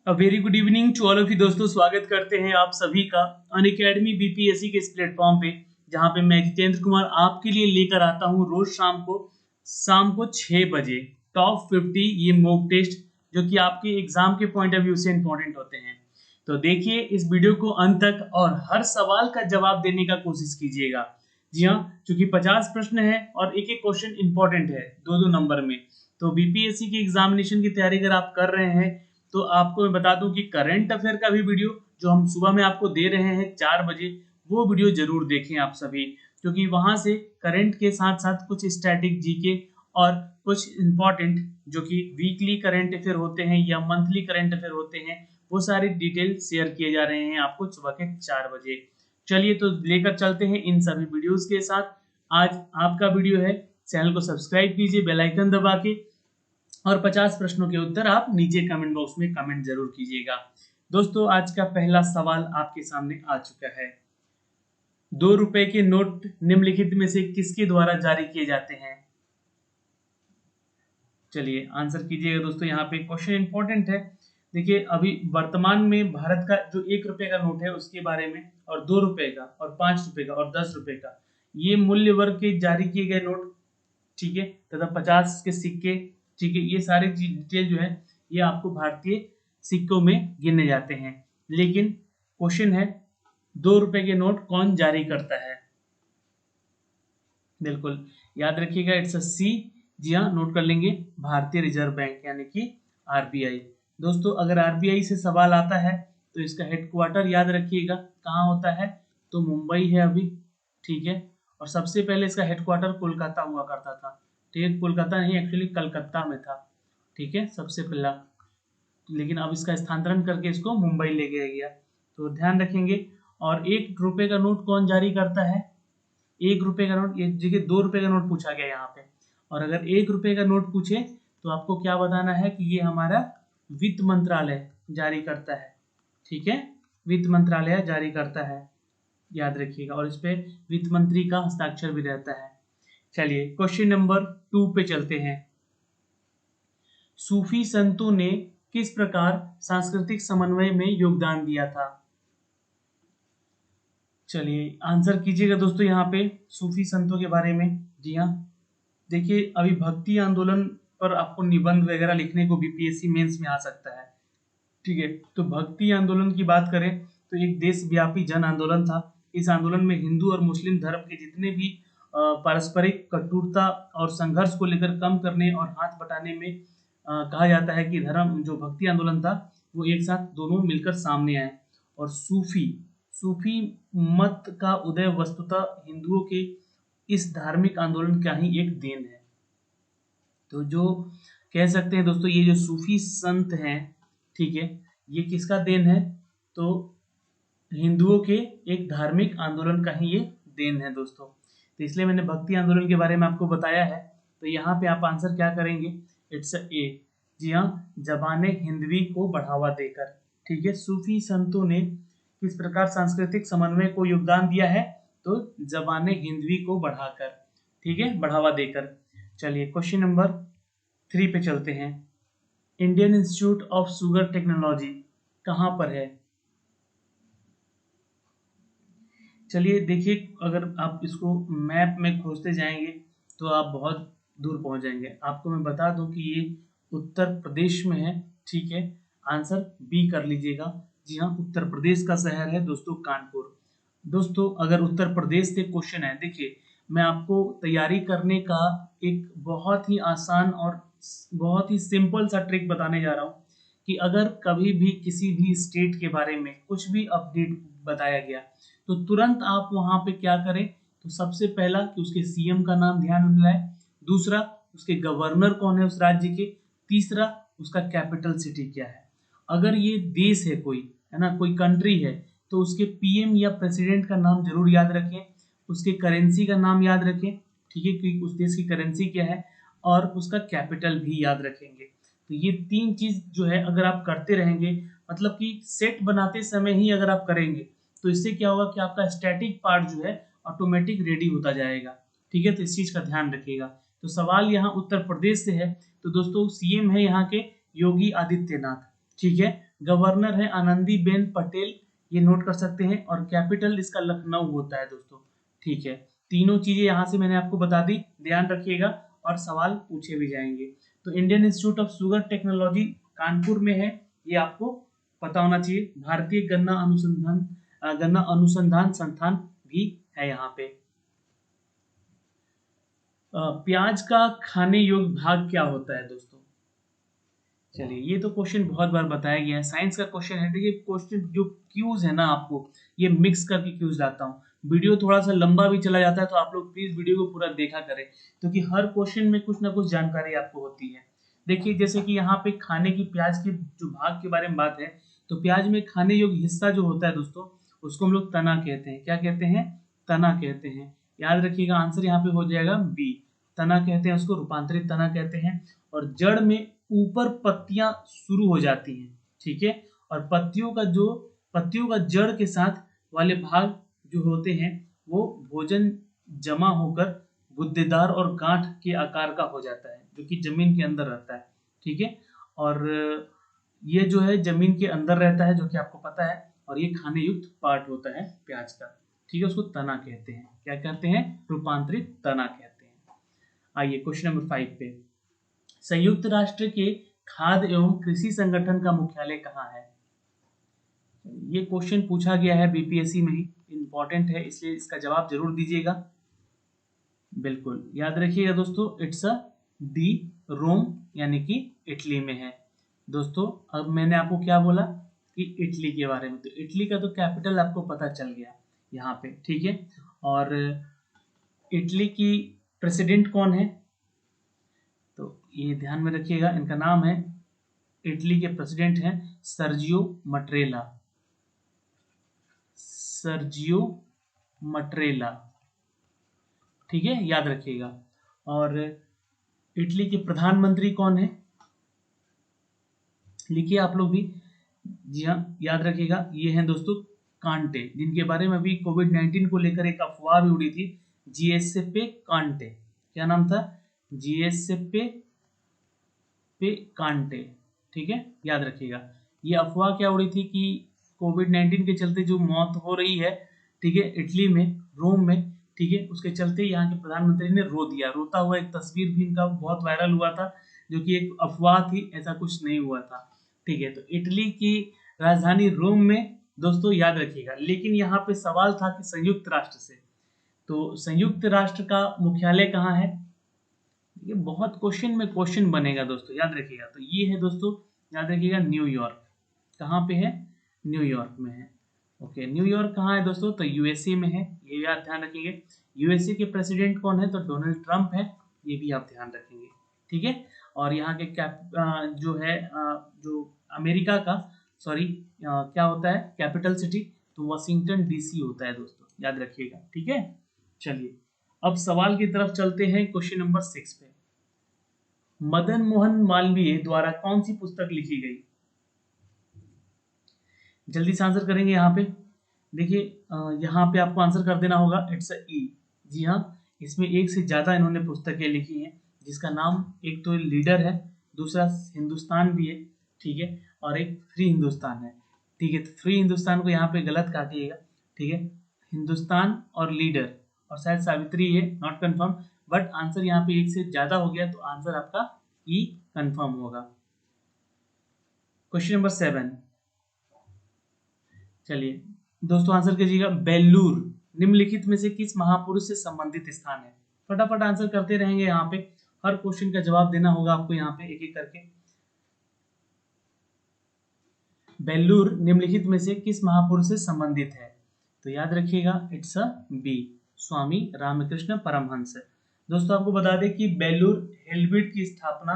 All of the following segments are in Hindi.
Very good evening to all of you दोस्तों। स्वागत करते हैं आप सभी का अनअकैडमी बीपीएससी के इस प्लेटफॉर्म पे, जहां पे मैं जितेंद्र कुमार आपके लिए लेकर आता हूं रोज शाम को 6 बजे टॉप 50 ये मॉक टेस्ट जो कि आपके एग्जाम के पॉइंट ऑफ व्यू से इंपॉर्टेंट होते हैं। तो देखिए इस वीडियो को अंत तक और हर सवाल का जवाब देने का कोशिश कीजिएगा। जी हाँ, क्योंकि 50 प्रश्न है और एक एक क्वेश्चन इंपॉर्टेंट है दो दो नंबर में। तो बीपीएससी की एग्जामिनेशन की तैयारी अगर आप कर रहे हैं तो आपको मैं बता दूं कि करंट अफेयर का भी वीडियो जो हम सुबह में आपको दे रहे हैं 4 बजे, वो वीडियो जरूर देखें आप सभी, क्योंकि वहां से करंट के साथ साथ कुछ स्टैटिक जीके और कुछ इंपॉर्टेंट जो कि वीकली करंट अफेयर होते हैं या मंथली करंट अफेयर होते हैं, वो सारी डिटेल शेयर किए जा रहे हैं आपको सुबह के 4 बजे। चलिए तो लेकर चलते हैं इन सभी वीडियोस के साथ। आज आपका वीडियो है, चैनल को सब्सक्राइब कीजिए बेल आइकन दबा के, और 50 प्रश्नों के उत्तर आप नीचे कमेंट बॉक्स में कमेंट जरूर कीजिएगा। दोस्तों आज का पहला सवाल आपके सामने आ चुका है। 2 रुपए के नोट निम्नलिखित में से किसके द्वारा जारी किए जाते हैं? चलिए आंसर कीजिएगा दोस्तों। यहाँ पे क्वेश्चन इंपॉर्टेंट है। देखिए अभी वर्तमान में भारत का जो 1 रुपए का नोट है उसके बारे में, और 2 रुपए का और 5 रुपए का और 10 रुपए का, ये मूल्य वर्ग के जारी किए गए नोट, ठीक है, तथा 50 के सिक्के, ठीक है, ये सारी डिटेल जो है ये आपको भारतीय सिक्कों में गिने जाते हैं। लेकिन क्वेश्चन है 2 रुपए के नोट कौन जारी करता है? बिल्कुल याद रखिएगा, इट्स अ सी। जी हाँ, नोट कर लेंगे, भारतीय रिजर्व बैंक यानी कि आरबीआई। दोस्तों अगर आरबीआई से सवाल आता है तो इसका हेडक्वार्टर याद रखिएगा कहाँ होता है, तो मुंबई है अभी, ठीक है। और सबसे पहले इसका हेडक्वार्टर कोलकाता हुआ करता था, ठीक है, कोलकाता नहीं एक्चुअली कलकत्ता में था, ठीक है, सबसे पहला। लेकिन अब इसका स्थानांतरण करके इसको मुंबई ले गया गया, तो ध्यान रखेंगे। और 1 रुपए का नोट कौन जारी करता है? 1 रुपए का नोट, ये देखिए 2 रुपए का नोट पूछा गया यहाँ पे, और अगर 1 रुपए का नोट पूछे तो आपको क्या बताना है कि ये हमारा वित्त मंत्रालय जारी करता है, ठीक है, वित्त मंत्रालय जारी करता है, याद रखिएगा। और इस पे वित्त मंत्री का हस्ताक्षर भी रहता है। चलिए क्वेश्चन नंबर 2 पे चलते हैं। सूफी संतों ने किस प्रकार सांस्कृतिक समन्वय में योगदान दिया था? चलिए आंसर कीजिएगा दोस्तों यहाँ पे सूफी संतों के बारे में। जी हाँ, देखिए अभी भक्ति आंदोलन पर आपको निबंध वगैरह लिखने को बीपीएससी मेंस में आ सकता है, ठीक है। तो भक्ति आंदोलन की बात करें तो एक देशव्यापी जन आंदोलन था। इस आंदोलन में हिंदू और मुस्लिम धर्म के जितने भी पारस्परिक कटुरता और संघर्ष को लेकर कम करने और हाथ बटाने में कहा जाता है कि धर्म जो भक्ति आंदोलन था वो एक साथ दोनों मिलकर सामने आए। और सूफी सूफी मत का उदय वस्तुतः हिंदुओं के इस धार्मिक आंदोलन का ही एक देन है। तो जो कह सकते हैं दोस्तों ये जो सूफी संत हैं, ठीक है, ये किसका देन है? तो हिंदुओं के एक धार्मिक आंदोलन का ही ये देन है दोस्तों। तो इसलिए मैंने भक्ति आंदोलन के बारे में आपको बताया है। तो यहाँ पे आप आंसर क्या करेंगे? It's a. जी हाँ, जबाने हिंदवी को बढ़ावा देकर, ठीक है। सूफी संतों ने किस प्रकार सांस्कृतिक समन्वय को योगदान दिया है? तो जबाने हिंदवी को बढ़ाकर, ठीक है, बढ़ावा देकर। चलिए क्वेश्चन नंबर 3 पे चलते हैं। Indian institute of sugar technology कहाँ पर है? चलिए देखिए, अगर आप इसको मैप में खोजते जाएंगे तो आप बहुत दूर पहुंच जाएंगे। आपको मैं बता दूं कि ये उत्तर प्रदेश में है, ठीक है। आंसर बी कर लीजिएगा। जी हाँ, उत्तर प्रदेश का शहर है दोस्तों कानपुर। दोस्तों अगर उत्तर प्रदेश से क्वेश्चन है, देखिए मैं आपको तैयारी करने का एक बहुत ही आसान और बहुत ही सिंपल सा ट्रिक बताने जा रहा हूँ कि अगर कभी भी किसी भी स्टेट के बारे में कुछ भी अपडेट बताया गया तो तुरंत आप वहां पे क्या करें? तो सबसे पहला कि उसके सीएम का नाम ध्यान में लाए, दूसरा उसके गवर्नर कौन है उस राज्य के, तीसरा उसका कैपिटल सिटी क्या है। अगर ये देश है कोई, है ना, कोई कंट्री है, तो उसके पीएम या प्रेसिडेंट का नाम जरूर याद रखें, उसके करेंसी का नाम याद रखें, ठीक है, कि उस देश की करेंसी क्या है, और उसका कैपिटल भी याद रखेंगे। तो ये 3 चीज जो है अगर आप करते रहेंगे, मतलब कि सेट बनाते समय ही अगर आप करेंगे, तो इससे क्या होगा कि आपका स्टैटिक पार्ट जो है ऑटोमेटिक रेडी होता जाएगा, ठीक है। तो इस चीज का ध्यान रखिएगा। तो सवाल यहाँ उत्तर प्रदेश से है, तो दोस्तों सीएम है यहाँ के योगी आदित्यनाथ, ठीक है। गवर्नर है आनंदीबेन पटेल, ये नोट कर सकते हैं, और कैपिटल इसका लखनऊ होता है दोस्तों। ठीक है, तीनों चीजें यहाँ से मैंने आपको बता दी, ध्यान रखिएगा और सवाल पूछे भी जाएंगे। तो Indian institute of sugar technology Kanpur में है, ये आपको पता होना चाहिए। भारतीय गन्ना अनुसंधान संस्थान भी है यहाँ पे। प्याज का खाने योग्य भाग क्या होता है दोस्तों? चलिए, ये तो क्वेश्चन बहुत बार बताया गया है, साइंस का क्वेश्चन है। देखिए क्वेश्चन जो क्यूज है ना, आपको ये मिक्स करके क्यूज लाता हूँ। वीडियो थोड़ा सा लंबा भी चला जाता है, तो आप लोग प्लीज वीडियो को पूरा देखा करें, क्योंकि हर क्वेश्चन में कुछ ना कुछ जानकारी आपको होती है। देखिए जैसे कि यहाँ पे खाने की प्याज के जो भाग के बारे में बात है, तो प्याज में खाने योग्य हिस्सा जो होता है दोस्तों, उसको हम लोग तना कहते हैं। क्या कहते हैं? तना कहते हैं। याद रखिएगा, आंसर यहाँ पे हो जाएगा बी, तना कहते हैं उसको, रूपांतरित तना कहते हैं। और जड़ में ऊपर पत्तियां शुरू हो जाती हैं, ठीक है, और पत्तियों का जड़ के साथ वाले भाग जो होते हैं वो भोजन जमा होकर गुद्देदार और गांठ के आकार का हो जाता है, जो कि जमीन के अंदर रहता है। ठीक है, और ये जो है जमीन के अंदर रहता है, जो कि आपको पता है, और ये खाने युक्त पार्ट होता है प्याज का। ठीक है, उसको तना कहते हैं। क्या कहते हैं? रूपांतरित तना कहते हैं। आइए क्वेश्चन नंबर 5 पे, संयुक्त राष्ट्र के खाद्य एवं कृषि संगठन का मुख्यालय कहाँ है? ये क्वेश्चन पूछा गया है बीपीएससी में ही, इंपॉर्टेंट है, इसलिए इसका जवाब जरूर दीजिएगा। बिल्कुल याद रखिएगा दोस्तों, इट्स अ डी, रोम, यानी कि इटली में है। दोस्तों अब मैंने आपको क्या बोला कि इटली के बारे में, तो इटली का तो कैपिटल आपको पता चल गया यहाँ पे। ठीक है, और इटली की प्रेसिडेंट कौन है? तो ये ध्यान में रखिएगा, इनका नाम है, इटली के प्रेसिडेंट हैं सर्जियो मट्रेला। सर्जियो मट्रेला, ठीक है, याद रखिएगा। और इटली के प्रधानमंत्री कौन है? लिखिए आप लोग भी। जी हाँ, याद रखिएगा, ये हैं दोस्तों कांटे, जिनके बारे में अभी कोविड-19 को लेकर एक अफवाह भी उड़ी थी, जीएसपे कांटे। क्या नाम था? जीएसपे कांटे। ठीक है, याद रखिएगा। ये अफवाह क्या उड़ी थी कि कोविड-19 के चलते जो मौत हो रही है, ठीक है, इटली में, रोम में, ठीक है, उसके चलते यहाँ के प्रधानमंत्री ने रो दिया। रोता हुआ एक तस्वीर भी इनका बहुत वायरल हुआ था, जो कि एक अफवाह थी, ऐसा कुछ नहीं हुआ था। ठीक है, तो इटली की राजधानी रोम में दोस्तों, याद रखिएगा। लेकिन यहाँ पे सवाल था कि संयुक्त राष्ट्र से, तो संयुक्त राष्ट्र का मुख्यालय कहाँ है? ये बहुत क्वेश्चन में क्वेश्चन बनेगा दोस्तों, याद रखिएगा। तो ये है दोस्तों, याद रखिएगा, न्यूयॉर्क। कहाँ पे है? न्यूयॉर्क में है। ओके, न्यूयॉर्क कहाँ है दोस्तों? तो यूएसए में है, ये भी आप ध्यान रखेंगे। यूएसए के प्रेसिडेंट कौन है? तो डोनाल्ड ट्रंप है, ये भी आप ध्यान रखेंगे। ठीक है, और यहाँ के जो है जो अमेरिका का, सॉरी, क्या होता है कैपिटल सिटी? तो वाशिंगटन डीसी होता है दोस्तों, याद रखिएगा। ठीक है, चलिए अब सवाल की तरफ चलते हैं, क्वेश्चन नंबर 6 पे। मदन मोहन मालवीय द्वारा कौन सी पुस्तक लिखी गई? जल्दी से आंसर करेंगे यहाँ पे। देखिए यहाँ पे आपको आंसर कर देना होगा, इट्स अ ई। जी हाँ, इसमें एक से ज्यादा इन्होंने पुस्तकें लिखी हैं, जिसका नाम, एक तो लीडर है, दूसरा हिंदुस्तान भी है, ठीक है, और एक फ्री हिंदुस्तान है। ठीक है, तो फ्री हिंदुस्तान को यहाँ पे गलत काटिएगा। ठीक है, हिंदुस्तान और लीडर, और शायद सावित्री है, नॉट कंफर्म, बट आंसर यहाँ पे एक से ज्यादा हो गया, तो आंसर आपका ई कंफर्म होगा। क्वेश्चन नंबर 7, चलिए दोस्तों आंसर कीजिएगा। बेल्लूर निम्नलिखित में से किस महापुरुष से संबंधित स्थान है? फटाफट आंसर करते रहेंगे, यहाँ पे हर क्वेश्चन का जवाब देना होगा आपको, यहाँ पे एक एक करके। बेल्लूर निम्नलिखित में से किस महापुरुष से संबंधित है? तो याद रखिएगा, it's a B, Swami Ramakrishna Paramhans. दोस्तों आपको बता दें कि बेल्लूर हेल्बिट की स्थापना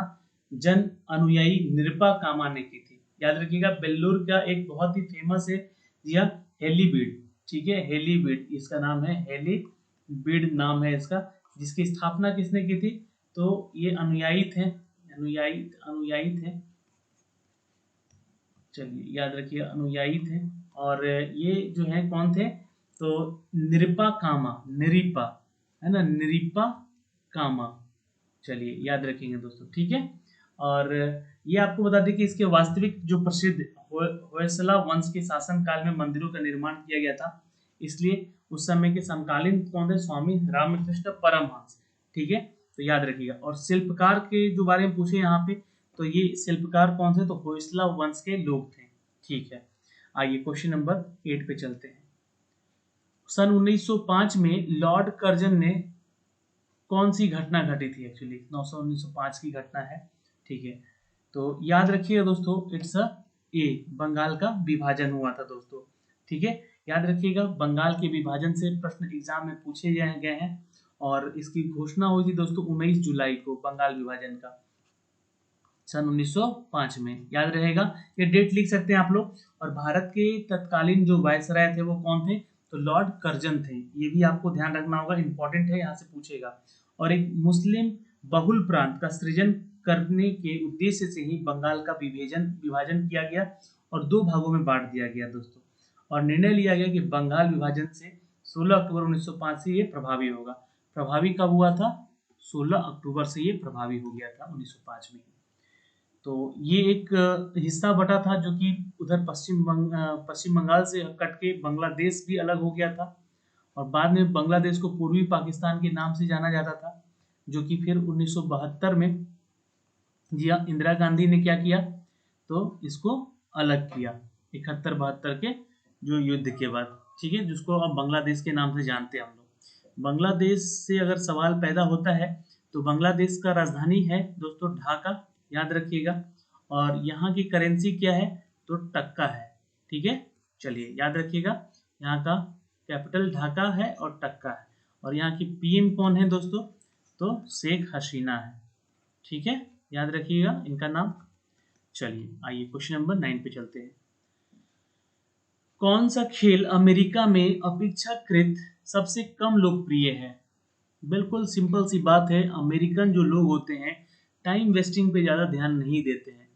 जन अनुयायी निरपा कामा ने की थी। याद रखिएगा, बेल्लूर का एक बहुत ही फेमस है, जी हाँ, हेलीबीड। ठीक है, हेलीबीड इसका नाम है, हेलीबीड नाम है इसका, जिसकी स्थापना किसने की थी? तो ये अनुयायी थे, अनुयायी थे, चलिए याद रखिए, अनुयायी थे। और ये जो है कौन थे? तो निरपा कामा, निरीपा है ना, निरीपा कामा, चलिए याद रखेंगे दोस्तों। ठीक है, और ये आपको बता दें कि इसके वास्तविक जो प्रसिद्ध होयसला वंश के शासन काल में मंदिरों का निर्माण किया गया था, इसलिए उस समय के समकालीन कौन थे? स्वामी रामकृष्ण परमहंस। ठीक है, तो याद रखिएगा। और शिल्पकार के जो बारे में पूछे यहाँ पे, तो ये शिल्पकार कौन थे? तो होयसला वंश के लोग थे। ठीक है, आइए क्वेश्चन नंबर 8 पे चलते हैं। सन 1905 में लॉर्ड कर्जन ने कौन सी घटना घटी थी? एक्चुअली 1905 की घटना है। ठीक है, तो याद रखिएगा दोस्तों, इट्स ए बंगाल का विभाजन हुआ था दोस्तों। ठीक है, याद रखिएगा, बंगाल के विभाजन से प्रश्न एग्जाम में पूछे गए हैं और इसकी घोषणा हुई थी दोस्तों 19 जुलाई को, बंगाल विभाजन का, सन 1905 में। याद रहेगा, ये डेट लिख सकते हैं आप लोग। और भारत के तत्कालीन जो वायसराय थे वो कौन थे? तो लॉर्ड कर्जन थे। ये भी आपको ध्यान रखना होगा, इंपॉर्टेंट है, यहाँ से पूछेगा। और एक मुस्लिम बहुल प्रांत का सृजन करने के उद्देश्य से ही बंगाल का विभाजन किया गया और 2 भागों में बांट दिया गया दोस्तों। और निर्णय लिया गया कि बंगाल विभाजन से 16 अक्टूबर 1905 से ये प्रभावी होगा। प्रभावी कब हुआ था? 16 अक्टूबर से ये प्रभावी हो गया था 1905 में। तो ये एक हिस्सा बटा था जो कि उधर पश्चिम बंगाल से कट के बांग्लादेश भी अलग हो गया था। और बाद में बांग्लादेश को पूर्वी पाकिस्तान के नाम से जाना जाता था, जो कि फिर 1972 में जी हाँ इंदिरा गांधी ने क्या किया? तो इसको अलग किया 71-72 के जो युद्ध के बाद। ठीक है, जिसको अब बांग्लादेश के नाम से जानते हैं हम लोग। बांग्लादेश से अगर सवाल पैदा होता है तो बांग्लादेश का राजधानी है दोस्तों ढाका, याद रखिएगा। और यहाँ की करेंसी क्या है? तो टक्का है। ठीक है, चलिए याद रखिएगा, यहाँ का कैपिटल ढाका है और टक्का है। और यहाँ की पीएम कौन है दोस्तों? तो शेख हसीना है। ठीक है, याद रखिएगा इनका नाम। चलिए आइए क्वेश्चन नंबर 9 पे चलते हैं। कौन सा खेल अमेरिका में अपेक्षाकृत सबसे कम लोकप्रिय है? बिल्कुल सिंपल सी बात है, अमेरिकन जो लोग होते हैं टाइम वेस्टिंग पे ज़्यादा ध्यान नहीं देते हैं।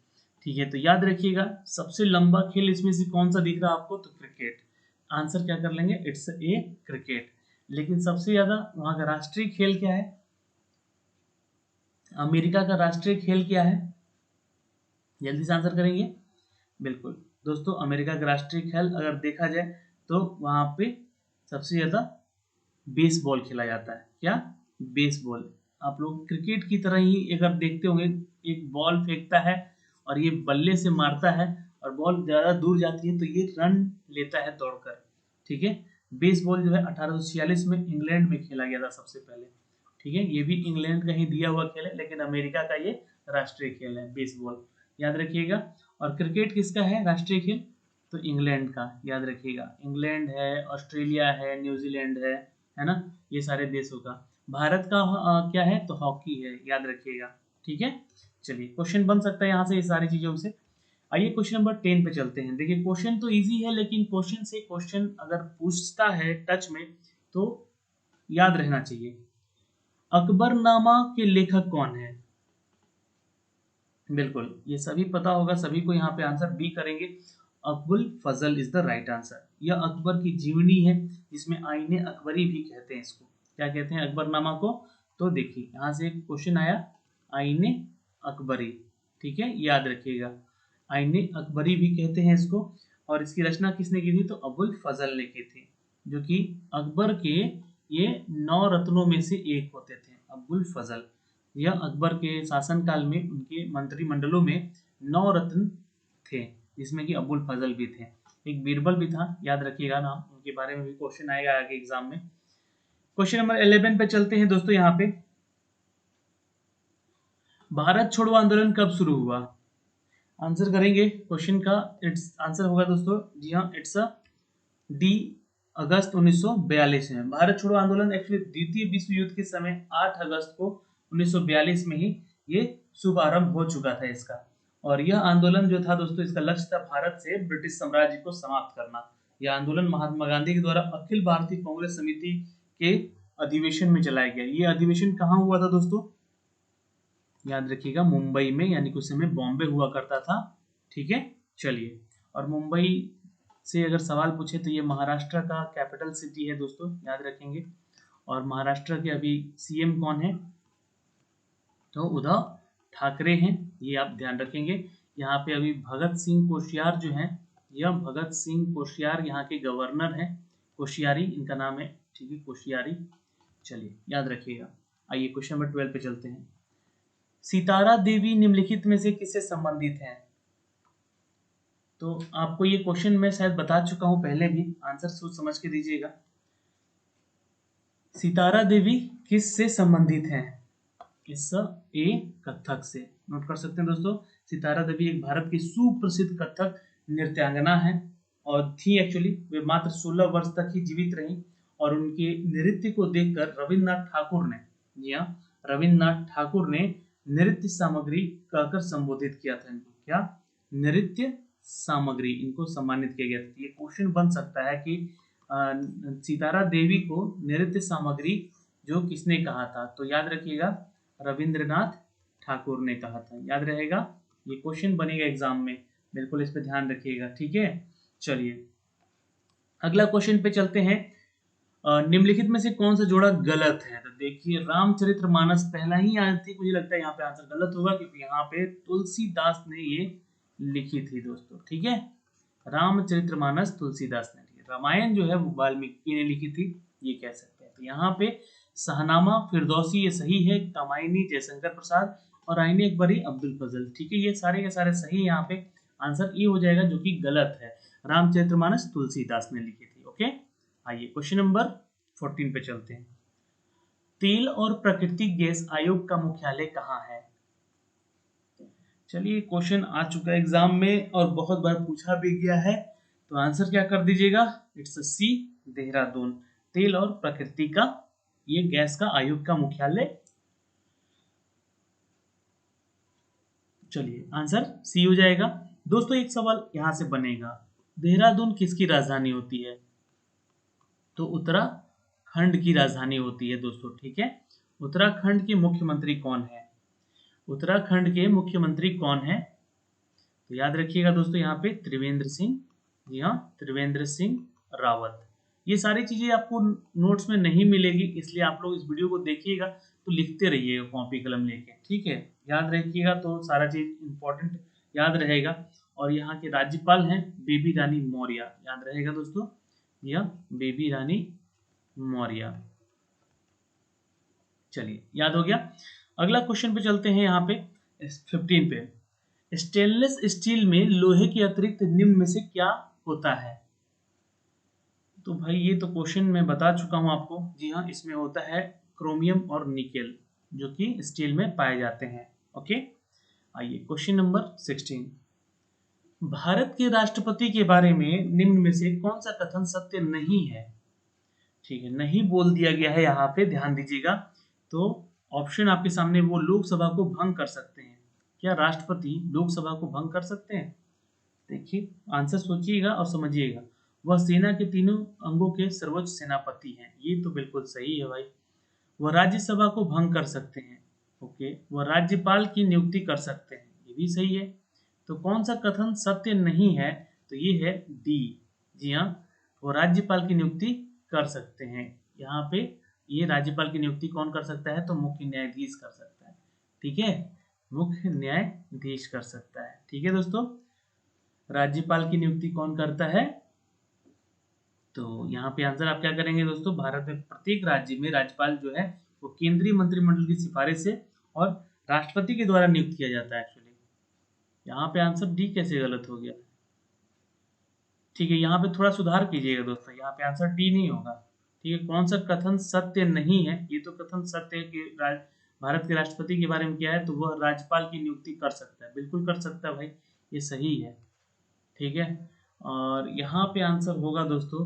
ठीक है, तो याद रखिएगा, सबसे लंबा खेल इसमें से कौन सा दिख रहा है आपको? तो क्रिकेट। आंसर क्या कर लेंगे? It's a cricket. लेकिन सबसे ज़्यादा वहाँ का राष्ट्रीय खेल क्या है? अमेरिका का राष्ट्रीय खेल क्या है? जल्दी से आंसर करेंगे। बिल्कुल दोस्तों, अमेरिका का राष्ट्रीय खेल अगर देखा जाए तो वहाँ पे सबसे ज़्यादा बेसबॉल खेला जाता है। क्या? बेसबॉल। आप लोग क्रिकेट की तरह ही अगर देखते होंगे, एक बॉल फेंकता है और ये बल्ले से मारता है और बॉल ज़्यादा दूर जाती है तो ये रन लेता है दौड़कर। ठीक है, बेसबॉल जो है 1846 में इंग्लैंड में खेला गया था सबसे पहले। ठीक है, ये भी इंग्लैंड का ही दिया हुआ खेल है, लेकिन अमेरिका का ये राष्ट्रीय खेल है बेसबॉल, याद रखिएगा। और क्रिकेट किसका है राष्ट्रीय खेल? तो इंग्लैंड का, याद रखिएगा। इंग्लैंड है, ऑस्ट्रेलिया है, न्यूजीलैंड है ना, ये सारे देशों का। भारत का क्या है? तो हॉकी है, याद रखिएगा। ठीक है, चलिए क्वेश्चन बन सकता है यहाँ से ये सारी चीजों से। आइए क्वेश्चन नंबर 10 पे चलते हैं। देखिए क्वेश्चन तो इजी है, लेकिन क्वेश्चन से क्वेश्चन अगर पूछता है टच में तो याद रहना चाहिए। अकबरनामा के लेखक कौन है? बिल्कुल ये सभी पता होगा, सभी को यहाँ पे आंसर बी करेंगे। अब्बुल फजल इज द राइट आंसर। यह अकबर की जीवनी है, जिसमें आईने अकबरी भी कहते हैं इसको। क्या कहते हैं अकबरनामा को? तो देखिए यहाँ से एक क्वेश्चन आया, आईने अकबरी। ठीक है, याद रखिएगा, आईने अकबरी भी कहते हैं इसको। और इसकी रचना किसने की थी? तो अबुल फजल ने की थी, जो कि अकबर के ये 9 रत्नों में से एक होते थे, अबुल फजल। यह अकबर के शासनकाल में उनके मंत्रिमंडलों में 9 रत्न थे, जिसमें कि अबुल फजल भी थे। एक बीरबल भी था, याद रखिएगा नाम, उनके बारे में भी क्वेश्चन आएगा आगे एग्जाम में। क्वेश्चन नंबर 11 पे चलते हैं दोस्तों। यहाँ पे भारत छोड़ो आंदोलन कब शुरू हुआ? आंसर करेंगे क्वेश्चन का, इट्स आंसर होगा दोस्तों, जी हाँ, इट्स डी अगस्त 1942 में। भारत छोड़ो आंदोलन एक्चुअली द्वितीय विश्व युद्ध के समय 8 अगस्त को 1942 में ही ये शुभारंभ हो चुका था इसका। और यह आंदोलन जो था दोस्तों, इसका लक्ष्य था भारत से ब्रिटिश साम्राज्य को समाप्त करना। यह आंदोलन महात्मा गांधी के द्वारा अखिल भारतीय कांग्रेस समिति के अधिवेशन में चलाया गया। ये अधिवेशन कहाँ हुआ था दोस्तों? याद रखिएगा, मुंबई में, यानी कि उस समय बॉम्बे हुआ करता था। ठीक है, चलिए। और मुंबई से अगर सवाल पूछे तो ये महाराष्ट्र का कैपिटल सिटी है दोस्तों, याद रखेंगे। और महाराष्ट्र के अभी सीएम कौन है? तो उद्धव ठाकरे हैं, ये आप ध्यान रखेंगे। यहाँ पे अभी भगत सिंह कोश्यार जो हैं, यह भगत सिंह कोश्यार यहाँ के गवर्नर हैं, कोश्यारी इनका नाम है, ठीक है, कोश्यारी। चलिए याद रखिएगा। आइए क्वेश्चन नंबर 12 पे चलते हैं। सितारा देवी निम्नलिखित में से किससे संबंधित हैं? तो आपको ये क्वेश्चन मैं शायद बता चुका हूं पहले भी, आंसर सोच समझ के दीजिएगा। सितारा देवी किससे संबंधित हैं? इस ए कथक से, नोट कर सकते हैं दोस्तों। सितारा देवी एक भारत की सुप्रसिद्ध कथक नृत्यांगना है और थी एक्चुअली, वे मात्र 16 वर्ष तक ही जीवित रही और उनके नृत्य को देखकर रविन्द्रनाथ ठाकुर ने, जी हाँ, रविन्द्रनाथ ठाकुर ने नृत्य सामग्री कहकर संबोधित किया था इनको। क्या? नृत्य सामग्री, इनको सम्मानित किया गया था। ये क्वेश्चन बन सकता है कि सितारा देवी को नृत्य सामग्री जो किसने कहा था? तो याद रखिएगा, रविंद्रनाथ ठाकुर ने कहा था। याद रहेगा, ये क्वेश्चन बनेगा एग्जाम में, बिल्कुल इस पे ध्यान रखिएगा, ठीक है। चलिए अगला क्वेश्चन पे चलते हैं। निम्नलिखित में से कौन सा जोड़ा गलत है? तो देखिए, रामचरितमानस पहला ही आती, मुझे लगता है यहाँ पे आंसर गलत होगा क्योंकि यहाँ पे तुलसीदास ने ये लिखी थी दोस्तों, ठीक है। रामचरितमानस तुलसीदास ने लिखी, रामायण जो है वो वाल्मीकि ने लिखी थी, ये कह सकते हैं। तो यहाँ पे शहनामा फिरदौसी ये सही है, कामायनी जयशंकर प्रसाद और आईने अकबरी अब्दुल फजल, ठीक है, ये सारे के सारे सही। यहाँ पे आंसर ये हो जाएगा जो कि गलत है, रामचरितमानस तुलसीदास ने लिखी थी। ओके, आइए क्वेश्चन नंबर 14 पे चलते हैं। तेल और प्राकृतिक गैस आयोग का मुख्यालय कहाँ है? चलिए क्वेश्चन आ चुका है एग्जाम में और बहुत बार पूछा भी गया है, तो आंसर क्या कर दीजिएगा? इट्स सी, देहरादून। तेल और प्रकृति का ये गैस का आयोग का मुख्यालय, चलिए आंसर सी हो जाएगा। दोस्तों एक सवाल यहां से बनेगा, देहरादून किसकी राजधानी होती है? तो उत्तराखंड की राजधानी होती है दोस्तों, ठीक है। उत्तराखंड के मुख्यमंत्री कौन है? उत्तराखंड के मुख्यमंत्री कौन है? तो याद रखिएगा दोस्तों, यहाँ पे त्रिवेंद्र सिंह, जी हाँ, त्रिवेंद्र सिंह रावत। ये सारी चीजें आपको नोट्स में नहीं मिलेगी, इसलिए आप लोग इस वीडियो को देखिएगा तो लिखते रहिएगा कॉपी कलम लेके, ठीक है। याद रखिएगा तो सारा चीज इंपॉर्टेंट याद रहेगा। और यहाँ के राज्यपाल हैं बेबी रानी मौर्य, याद रहेगा दोस्तों, यह बेबी रानी मौर्य। चलिए याद हो गया। अगला क्वेश्चन पे चलते हैं, यहाँ पे 15 पे। स्टेनलेस स्टील में लोहे के अतिरिक्त निम्न में से क्या होता है? तो भाई ये तो क्वेश्चन मैं बता चुका हूं आपको, जी हाँ, इसमें होता है क्रोमियम और निकेल, जो कि स्टील में पाए जाते हैं। ओके, आइए क्वेश्चन नंबर 16। भारत के राष्ट्रपति के बारे में निम्न में से कौन सा कथन सत्य नहीं है? ठीक है, नहीं बोल दिया गया है यहाँ पे, ध्यान दीजिएगा। तो ऑप्शन आपके सामने, वो लोकसभा को भंग कर सकते हैं। क्या राष्ट्रपति लोकसभा को भंग कर सकते हैं? देखिए आंसर सोचिएगा और समझिएगा। वह सेना के तीनों अंगों के सर्वोच्च सेनापति हैं, ये तो बिल्कुल सही है भाई। वह राज्यसभा को भंग कर सकते हैं, ओके। वह राज्यपाल की नियुक्ति कर सकते हैं, ये भी सही है। तो कौन सा कथन सत्य नहीं है? तो ये है डी, जी हाँ, वो राज्यपाल की नियुक्ति कर सकते हैं। यहाँ पे ये राज्यपाल की नियुक्ति कौन कर सकता है? तो मुख्य न्यायाधीश कर सकता है, ठीक है, मुख्य न्यायाधीश कर सकता है, ठीक है दोस्तों। राज्यपाल की नियुक्ति कौन करता है? तो यहाँ पे आंसर आप क्या करेंगे दोस्तों? भारत में प्रत्येक राज्य में राज्यपाल जो है वो केंद्रीय मंत्रिमंडल की सिफारिश से और राष्ट्रपति के द्वारा नियुक्त किया जाता है एक्चुअली। यहाँ पे आंसर डी कैसे गलत हो गया? ठीक है, यहाँ पे थोड़ा सुधार कीजिएगा दोस्तों, यहाँ पे आंसर डी नहीं होगा, ठीक है। कौन सा कथन सत्य नहीं है? ये तो कथन सत्य है कि भारत के राष्ट्रपति के बारे में क्या है, तो वह राज्यपाल की नियुक्ति कर सकता है, बिल्कुल कर सकता है भाई, ये सही है, ठीक है। और यहाँ पे आंसर होगा दोस्तों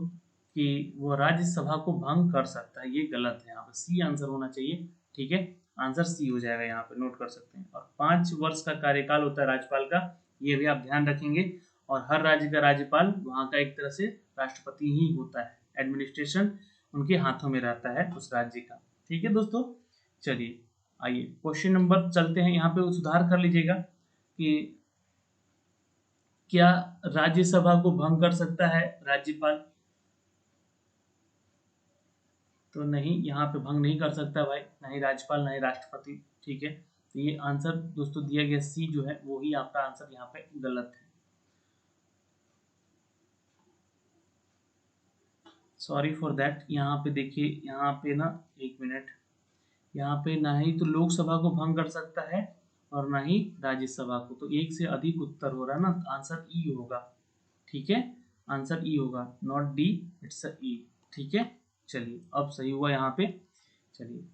कि वो राज्यसभा को भंग कर सकता है, ये गलत है, यहाँ पे सी आंसर होना चाहिए, ठीक है। आंसर सी हो जाएगा, यहाँ पे नोट कर सकते हैं। और 5 वर्ष का कार्यकाल होता है राज्यपाल का, ये भी आप ध्यान रखेंगे। और हर राज्य का राज्यपाल वहाँ का एक तरह से राष्ट्रपति ही होता है, एडमिनिस्ट्रेशन उनके हाथों में रहता है उस राज्य का, ठीक है दोस्तों। चलिए आइए क्वेश्चन नंबर चलते हैं, यहाँ पे सुधार कर लीजिएगा कि क्या राज्यसभा को भंग कर सकता है राज्यपाल? तो नहीं, यहाँ पे भंग नहीं कर सकता भाई, ना ही राज्यपाल ना ही राष्ट्रपति, ठीक है। तो ये आंसर दोस्तों दिया गया सी जो है वो ही आपका आंसर यहाँ पे गलत है। Sorry for that. यहाँ पे देखिए, यहाँ पे ना, एक मिनट, यहाँ पे ना ही तो लोकसभा को भंग कर सकता है और ना ही राज्यसभा को, तो एक से अधिक उत्तर हो रहा है ना, आंसर ई होगा। ठीक है, आंसर ई होगा, नॉट डी, इट्स ई। ठीक है, चलिए अब सही हुआ यहाँ पे। चलिए,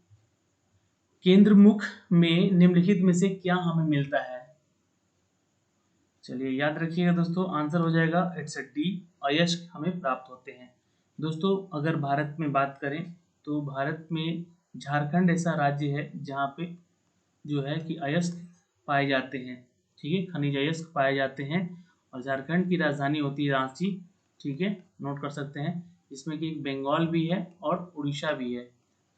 केंद्र मुख में निम्नलिखित में से क्या हमें मिलता है? चलिए याद रखिएगा दोस्तों, आंसर हो जाएगा इट्स डी, अयस्क हमें प्राप्त होते हैं। दोस्तों अगर भारत में बात करें तो भारत में झारखंड ऐसा राज्य है जहाँ पे जो है कि अयस्क पाए जाते हैं। ठीक है, खनिज अयस्क पाए जाते हैं, और झारखंड की राजधानी होती है रांची। ठीक है, नोट कर सकते हैं। इसमें कि बंगाल भी है और उड़ीसा भी है।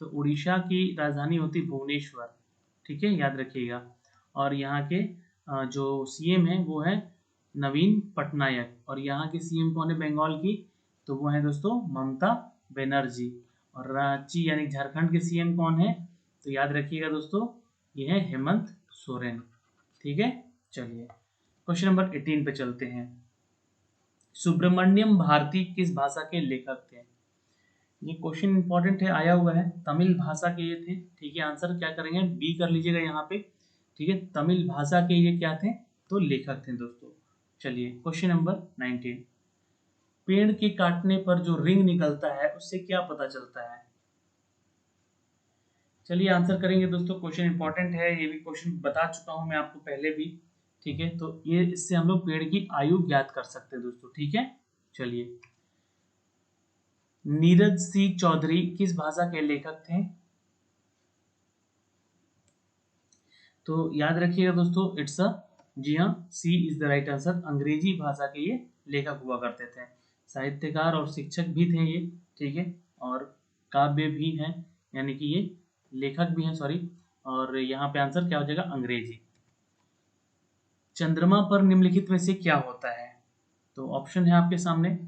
तो उड़ीसा की राजधानी होती है भुवनेश्वर। ठीक है, याद रखिएगा। और यहाँ के जो सीएम है वो है नवीन पटनायक, और यहाँ के सीएम कौन है बंगाल की? तो वो है दोस्तों ममता बनर्जी। और रांची यानी झारखंड के सीएम कौन है? तो याद रखिएगा दोस्तों, ये है हेमंत सोरेन। ठीक है, चलिए क्वेश्चन नंबर 18 पे चलते हैं। सुब्रमण्यम भारती किस भाषा के लेखक थे? ये क्वेश्चन इंपॉर्टेंट है, आया हुआ है, तमिल भाषा के ये थे। ठीक है, आंसर क्या करेंगे, बी कर लीजिएगा यहाँ पे। ठीक है, तमिल भाषा के ये क्या थे? तो लेखक थे दोस्तों। चलिए क्वेश्चन नंबर 19, पेड़ के काटने पर जो रिंग निकलता है उससे क्या पता चलता है? चलिए आंसर करेंगे दोस्तों, क्वेश्चन इंपॉर्टेंट है, ये भी क्वेश्चन बता चुका हूं मैं आपको पहले भी। ठीक है, तो ये इससे हम लोग पेड़ की आयु ज्ञात कर सकते हैं दोस्तों। ठीक है, चलिए, नीरज सी चौधरी किस भाषा के लेखक थे? तो याद रखिएगा दोस्तों, इट्स अ, जी हाँ, सी इज द राइट आंसर। अंग्रेजी भाषा के ये लेखक हुआ करते थे, साहित्यकार और शिक्षक भी थे ये। ठीक है, और काव्य भी हैं, यानी कि ये लेखक भी हैं, सॉरी। और यहाँ पे आंसर क्या हो जाएगा, अंग्रेजी। चंद्रमा पर निम्नलिखित में से क्या होता है? तो ऑप्शन है आपके सामने,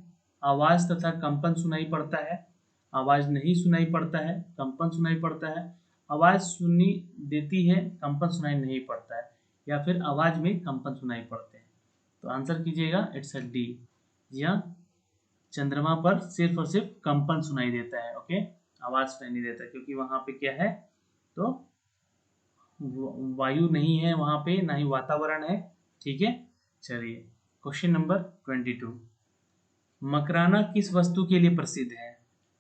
आवाज तथा कंपन सुनाई पड़ता है, आवाज नहीं सुनाई पड़ता है, कंपन सुनाई पड़ता है, आवाज सुनी देती है, कंपन सुनाई नहीं पड़ता है, या फिर आवाज में कंपन सुनाई पड़ते हैं। तो आंसर कीजिएगा, इट्स अ डी। जी हाँ, चंद्रमा पर सिर्फ और सिर्फ कंपन सुनाई देता है। ओके, आवाज सुनाई नहीं देता, क्योंकि वहां पे क्या है, तो वायु नहीं है वहां पे, ना ही वातावरण है। ठीक है, चलिए क्वेश्चन नंबर 22, मकराना किस वस्तु के लिए प्रसिद्ध है?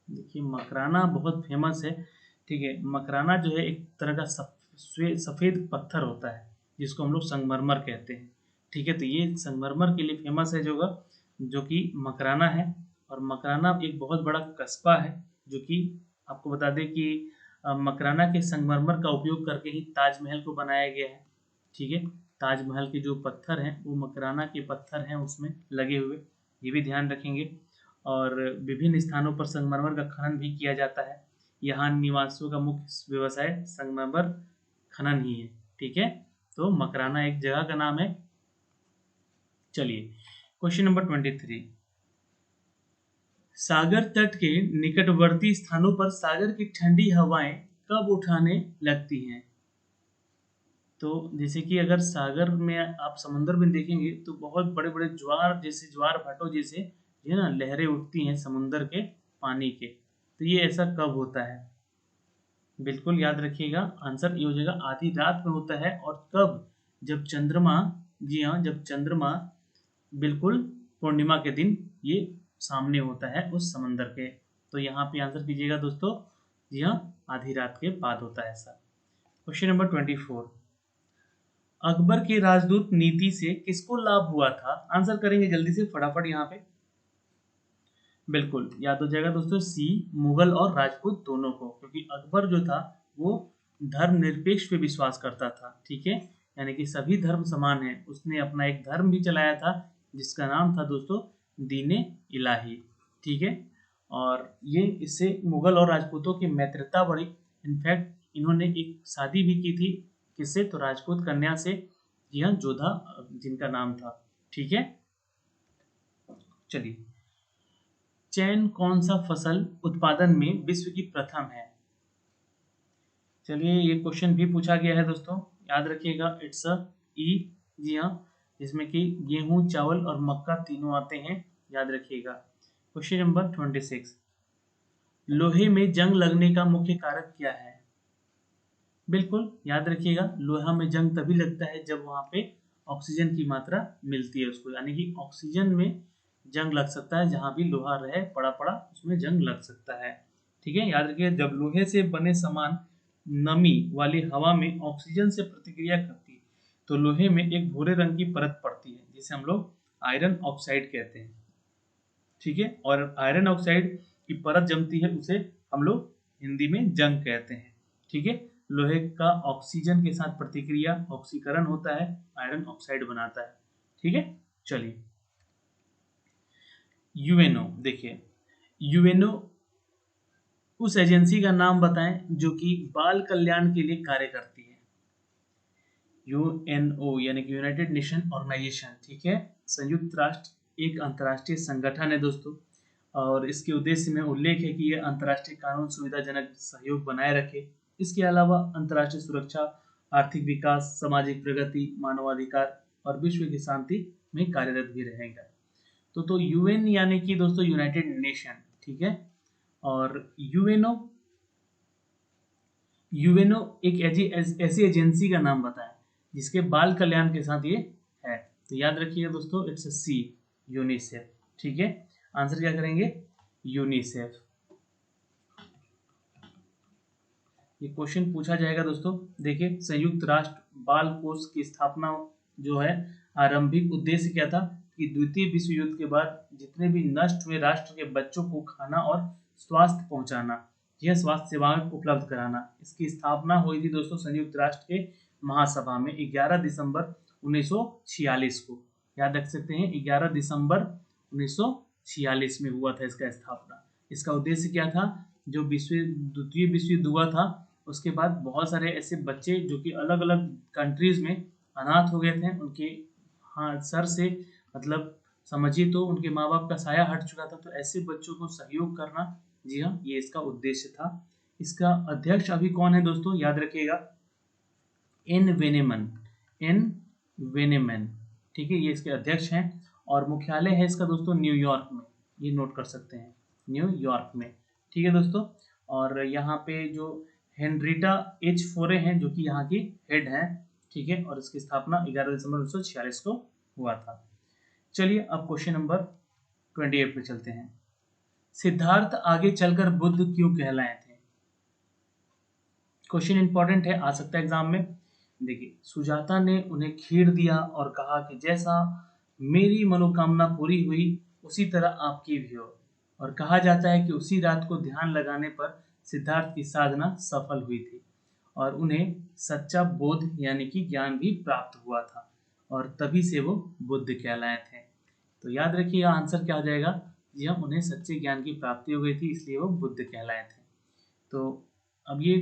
देखिए मकराना बहुत फेमस है। ठीक है, मकराना जो है एक तरह का सफेद पत्थर होता है जिसको हम लोग संगमरमर कहते हैं। ठीक है, तो ये संगमरमर के लिए फेमस है जो कि मकराना है। और मकराना एक बहुत बड़ा कस्बा है, जो कि आपको बता दें कि मकराना के संगमरमर का उपयोग करके ही ताजमहल को बनाया गया है। ठीक है, ताजमहल के जो पत्थर हैं वो मकराना के पत्थर हैं उसमें लगे हुए, ये भी ध्यान रखेंगे। और विभिन्न स्थानों पर संगमरमर का खनन भी किया जाता है। यहाँ निवासियों का मुख्य व्यवसाय संगमरमर खनन ही है। ठीक है, तो मकराना एक जगह का नाम है। चलिए क्वेश्चन नंबर 23, सागर तट के निकटवर्ती स्थानों पर सागर की ठंडी हवाएं कब उठाने लगती हैं? तो जैसे कि अगर सागर में आप समुद्र में देखेंगे तो बहुत बड़े बड़े ज्वार जैसे, ज्वार भाटो जैसे ये ना लहरें उठती हैं समुद्र के पानी के। तो ये ऐसा कब होता है? बिल्कुल याद रखिएगा, आंसर ये हो जाएगा, आधी रात में होता है। और कब? जब चंद्रमा, जी हाँ, जब चंद्रमा बिल्कुल पूर्णिमा के दिन ये सामने होता है उस समंदर के। तो यहाँ पे आंसर कीजिएगा दोस्तों, जी हाँ, आधी रात के बाद होता है ऐसा। क्वेश्चन नंबर 24, अकबर की राजदूत नीति से किसको लाभ हुआ था? आंसर करेंगे जल्दी से फटाफट यहाँ पे। बिल्कुल याद हो जाएगा दोस्तों, सी, मुगल और राजपूत दोनों को, क्योंकि अकबर जो था वो धर्मनिरपेक्ष पे विश्वास करता था। ठीक है, यानी कि सभी धर्म समान है। उसने अपना एक धर्म भी चलाया था जिसका नाम था दोस्तों दीने इलाही। ठीक है, और ये इससे मुगल और राजपूतों की मित्रता बढ़ी। इनफैक्ट इन्होंने एक शादी भी की थी, किससे? तो राजपूत कन्या से, जी हाँ, जोधा जिनका नाम था। ठीक है, चलिए, चैन कौन सा फसल उत्पादन में विश्व की प्रथम है? चलिए ये क्वेश्चन भी पूछा गया है दोस्तों, याद रखिएगा इट्स अ ई। जी हाँ, जिसमें कि गेहूं, चावल और मक्का तीनों आते हैं, याद रखिएगा। क्वेश्चन नंबर 26, लोहे में जंग लगने का मुख्य कारक क्या है? बिल्कुल याद रखिएगा, लोहा में जंग तभी लगता है जब वहां पे ऑक्सीजन की मात्रा मिलती है उसको, यानी कि ऑक्सीजन में जंग लग सकता है, जहां भी लोहा रहे पड़ा पड़ा उसमें जंग लग सकता है। ठीक है, याद रखिए जब लोहे से बने सामान नमी वाली हवा में ऑक्सीजन से प्रतिक्रिया करती है तो लोहे में एक भूरे रंग की परत पड़ती है जिसे हम लोग आयरन ऑक्साइड कहते हैं। ठीक है, और आयरन ऑक्साइड की परत जमती है उसे हम लोग हिंदी में जंग कहते हैं। ठीक है, लोहे का ऑक्सीजन के साथ प्रतिक्रिया ऑक्सीकरण होता है, आयरन ऑक्साइड बनाता है। ठीक है, चलिए यूएनओ देखिए, यूएनओ उस एजेंसी का नाम बताएं जो कि बाल कल्याण के लिए कार्य करती है। यूएनओ यानी कि यूनाइटेड नेशन ऑर्गेनाइजेशन। ठीक है, संयुक्त राष्ट्र एक अंतर्राष्ट्रीय संगठन है दोस्तों, और इसके उद्देश्य में उल्लेख है कि यह अंतर्राष्ट्रीय कानून सुविधाजनक सहयोग बनाए रखे। इसके अलावा अंतर्राष्ट्रीय सुरक्षा, आर्थिक विकास, सामाजिक प्रगति, मानवाधिकार और विश्व की शांति में कार्यरत भी रहेगा। तो यूएन यानी कि दोस्तों यूनाइटेड नेशन। ठीक है, और यूएनओ यूएनओ एक ऐसी एजेंसी का नाम बताएं जिसके बाल कल्याण के साथ ये है। तो याद रखिएगा दोस्तों इट्स सी, यूनिसेफ। ठीक है, आंसर क्या करेंगे? यूनिसेफ। ये क्वेश्चन पूछा जाएगा दोस्तों। देखिए, संयुक्त राष्ट्र बाल कोष की स्थापना जो है, आरंभिक उद्देश्य क्या था कि द्वितीय विश्व युद्ध के बाद जितने भी नष्ट हुए राष्ट्र के बच्चों को खाना और स्वास्थ्य पहुंचाना, यह स्वास्थ्य सेवाएं उपलब्ध कराना। इसकी स्थापना हुई थी दोस्तों संयुक्त राष्ट्र के महासभा में 11 दिसंबर 1946 को। याद रख सकते हैं, 11 दिसंबर 1946 में हुआ था इसका स्थापना। इसका उद्देश्य क्या था? जो द्वितीय विश्व युद्ध हुआ था उसके बाद बहुत सारे ऐसे बच्चे जो कि अलग अलग कंट्रीज में अनाथ हो गए थे, उनके हाँ सर से मतलब समझिए तो उनके माँ बाप का साया हट चुका था, तो ऐसे बच्चों को सहयोग करना, जी हाँ, ये इसका उद्देश्य था। इसका अध्यक्ष अभी कौन है दोस्तों? याद रखिएगा, एन वेनेमन। एन वेनेमन। ठीक है, ये इसके अध्यक्ष हैं और मुख्यालय है इसका दोस्तों न्यूयॉर्क में। ये नोट कर सकते हैं, न्यूयॉर्क में। ठीक है दोस्तों, और यहाँ पे जो हेनरीटा एच फोरे हैं जो कि यहाँ की हेड हैं। ठीक है, और इसकी स्थापना 11 दिसंबर 1946 को हुआ था। चलिए अब क्वेश्चन नंबर 28 पे चलते हैं। सिद्धार्थ आगे चलकर बुद्ध क्यों कहलाए थे? क्वेश्चन इंपॉर्टेंट है, आ सकता है एग्जाम में। देखिए, सुजाता ने उन्हें खीर दिया और कहा कि जैसा मेरी मनोकामना पूरी हुई उसी तरह आपकी भी हो। और कहा जाता है कि उसी रात को ध्यान लगाने पर सिद्धार्थ की साधना सफल हुई थी और उन्हें सच्चा बोध यानी कि ज्ञान भी प्राप्त हुआ था, और तभी से वो बुद्ध कहलाए थे। तो याद रखिएगा आंसर क्या हो जाएगा? जी हाँ, उन्हें सच्चे ज्ञान की प्राप्ति हो गई थी इसलिए वो बुद्ध कहलाए थे। तो अब ये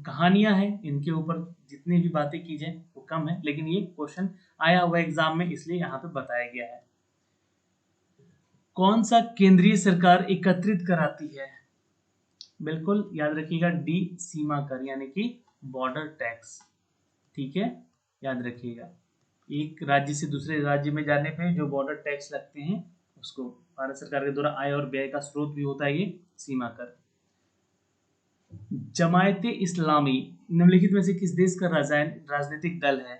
कहानियां हैं, इनके ऊपर जितनी भी बातें की जाए वो कम है, लेकिन ये क्वेश्चन आया हुआ एग्जाम में इसलिए यहाँ पे बताया गया है। कौन सा केंद्रीय सरकार एकत्रित कराती है? बिल्कुल याद रखिएगा, डी सीमा कर यानी कि बॉर्डर टैक्स। ठीक है, याद रखिएगा, एक राज्य से दूसरे राज्य में जाने पे जो बॉर्डर टैक्स लगते हैं उसको भारत सरकार के द्वारा आय और व्यय का स्रोत भी होता है ये सीमा कर। जमायते इस्लामी निम्नलिखित में से किस देश का राजनीतिक दल है?